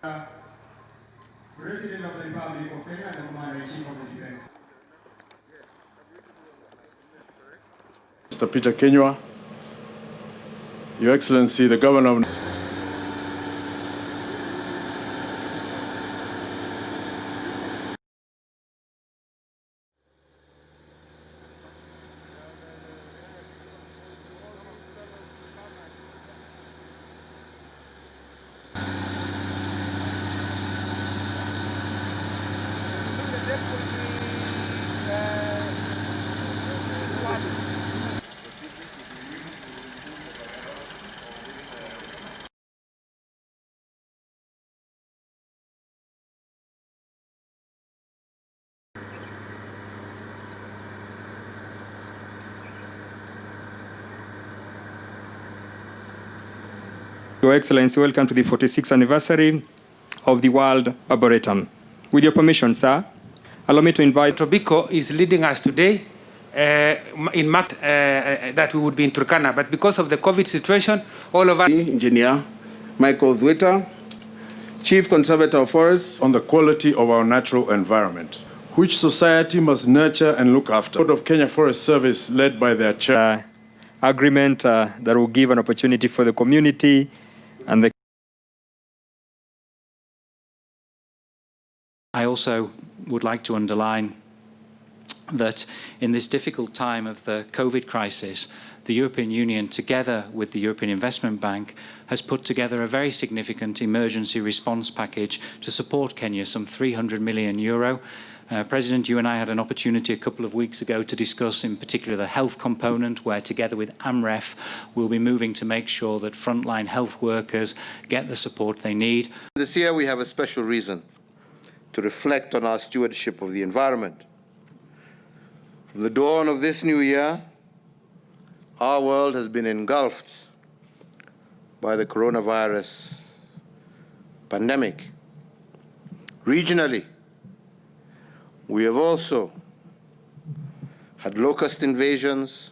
President of the Republic of Kenya and the Commander-in-Chief of the Defense. Mr. Peter Kenywa, Your Excellency, the Governor of Your Excellency, welcome to the 46th anniversary of the World Arboretum. With your permission, sir, allow me to invite... Tobiko is leading us today in that we would be in Turkana, but because of the COVID situation, all of us... Engineer Michael Dwitter, Chief Conservator of Forests. on the quality of our natural environment, which society must nurture and look after. The Board of Kenya Forest Service, led by their chair. agreement that will give an opportunity for the community and the... I also would like to underline that in this difficult time of the COVID crisis, the European Union, together with the European Investment Bank, has put together a very significant emergency response package to support Kenya, some €300 million. President, you and I had an opportunity a couple of weeks ago to discuss in particular the health component, where together with AMREF we'll be moving to make sure that frontline health workers get the support they need. This year we have a special reason to reflect on our stewardship of the environment. From the dawn of this new year, our world has been engulfed by the coronavirus pandemic. Regionally, we have also had locust invasions,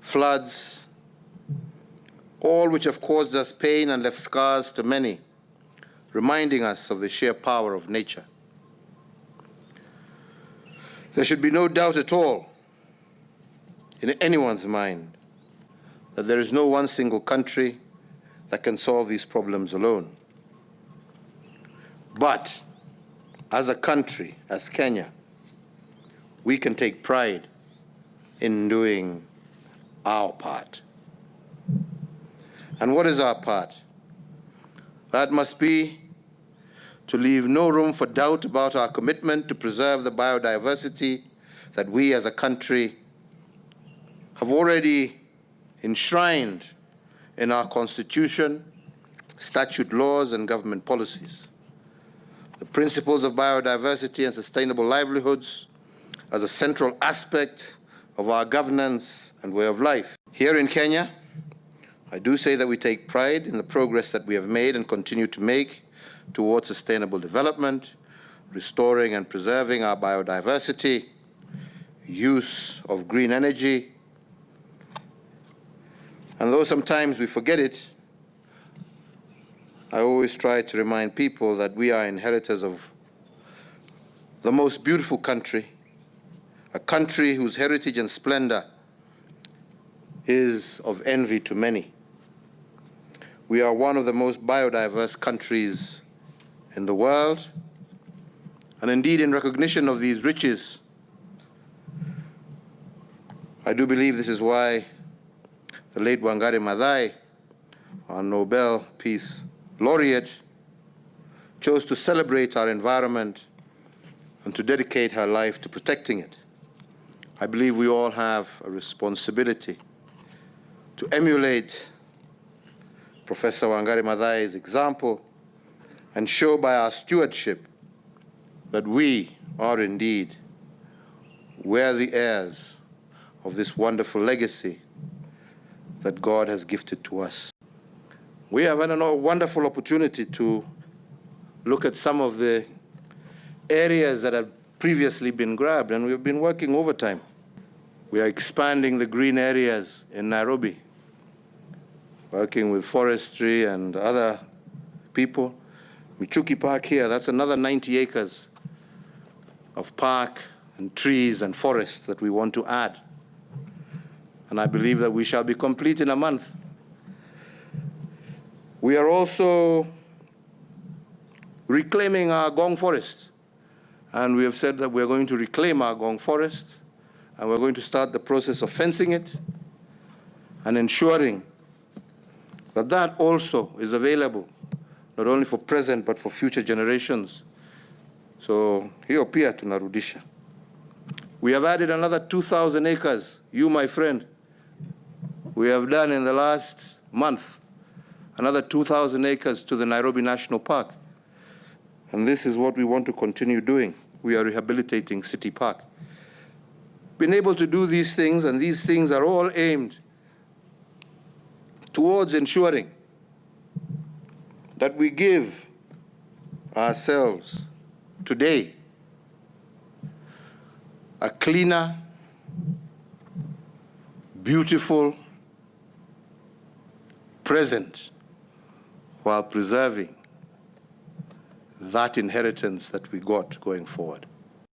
floods, all which have caused us pain and left scars to many, reminding us of the sheer power of nature. There should be no doubt at all in anyone's mind that there is no one single country that can solve these problems alone. But as a country, as Kenya, we can take pride in doing our part. And what is our part? That must be to leave no room for doubt about our commitment to preserve the biodiversity that we as a country have already enshrined in our Constitution, statute laws, and government policies. The principles of biodiversity and sustainable livelihoods as a central aspect of our governance and way of life. Here in Kenya, I do say that we take pride in the progress that we have made and continue to make towards sustainable development, restoring and preserving our biodiversity, use of green energy. And though sometimes we forget it, I always try to remind people that we are inheritors of the most beautiful country, a country whose heritage and splendor is of envy to many. We are one of the most biodiverse countries in the world, and indeed in recognition of these riches, I do believe this is why the late Wangari Mathai, our Nobel Peace Laureate, chose to celebrate our environment and to dedicate her life to protecting it. I believe we all have a responsibility to emulate Professor Wangari Mathai's example and show by our stewardship that we are indeed worthy heirs of this wonderful legacy that God has gifted to us. We have a wonderful opportunity to look at some of the areas that have previously been grabbed, and we've been working overtime. We are expanding the green areas in Nairobi, working with forestry and other people Michuki Park here, that's another 90 acres of park and trees and forest that we want to add. And I believe that we shall be complete in a month. We are also reclaiming our Gong forest. And we have said that we're going to reclaim our Gong forest, and we're going to start the process of fencing it and ensuring that that also is available, not only for present, but for future generations. So, hiyo pia tunarudisha. We have added another 2,000 acres, you, my friend. We have done in the last month another 2,000 acres to the Nairobi National Park. And this is what we want to continue doing. We are rehabilitating City Park. Been able to do these things, and these things are all aimed towards ensuring that we give ourselves today a cleaner, beautiful present while preserving that inheritance that we got going forward.